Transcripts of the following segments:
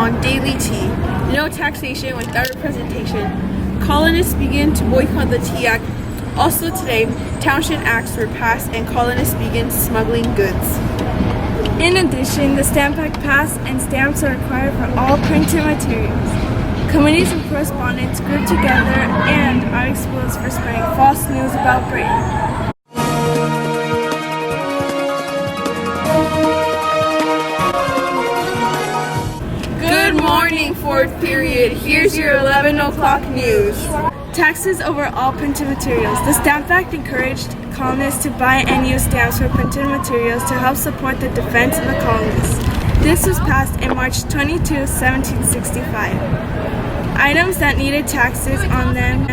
on daily tea. No taxation without representation. Colonists begin to boycott the Tea Act. Also today, township acts were passed and colonists began smuggling goods. In addition, the Stamp Act passed and stamps are required for all printed materials. Committees of correspondence group together and are exposed for spreading false news about Britain. Good morning, fourth period. Here's your 11 o'clock news. Taxes over all printed materials. The Stamp Act encouraged colonists to buy and use stamps for printed materials to help support the defense of the colonies. This was passed in March 22, 1765. Items that needed taxes on them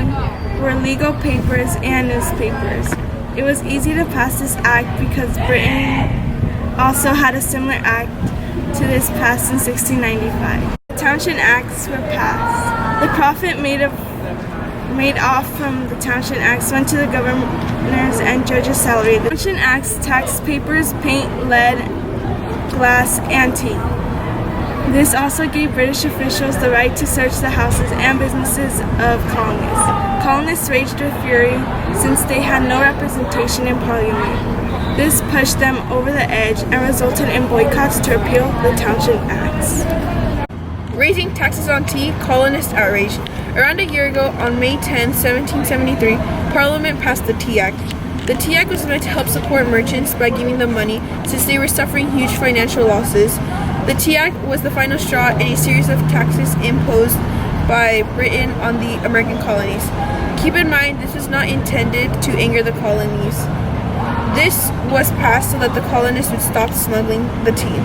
were legal papers and newspapers. It was easy to pass this act because Britain also had a similar act to this passed in 1695. The Township Acts were passed. The profit made off from the Township Acts went to the governors and judges' salary. The Township Acts taxed papers, paint, lead, glass, and tea. This also gave British officials the right to search the houses and businesses of colonists. Colonists raged with fury since they had no representation in Parliament. This pushed them over the edge and resulted in boycotts to repeal the Township Acts. Raising taxes on tea, colonists outrage. Around a year ago, on May 10, 1773, Parliament passed the Tea Act. The Tea Act was meant to help support merchants by giving them money since they were suffering huge financial losses. The Tea Act was the final straw in a series of taxes imposed by Britain on the American colonies. Keep in mind, this was not intended to anger the colonies. This was passed so that the colonists would stop smuggling the tea.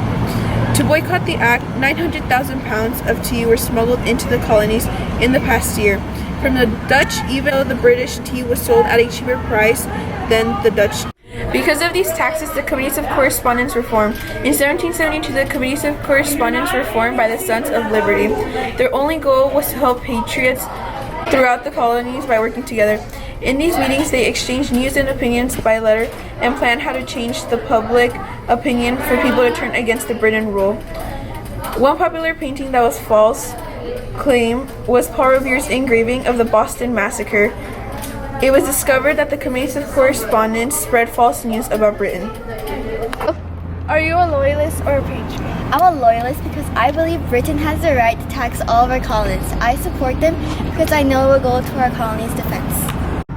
To boycott the act, 900,000 pounds of tea were smuggled into the colonies in the past year. From the Dutch, even though the British tea was sold at a cheaper price than the Dutch. Because of these taxes, the Committees of Correspondence were formed. In 1772, the Committees of Correspondence were formed by the Sons of Liberty. Their only goal was to help patriots throughout the colonies by working together. In these meetings, they exchanged news and opinions by letter and planned how to change the public opinion for people to turn against the Britain rule. One popular painting that was false claim was Paul Revere's engraving of the Boston Massacre. It was discovered that the Committees of Correspondence spread false news about Britain. Are you a loyalist or a patriot? I'm a loyalist because I believe Britain has the right to tax all of our colonies. I support them because I know it will go to our colonies' defense.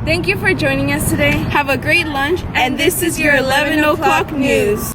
Thank you for joining us today. Have a great lunch, and this is your 11 o'clock news.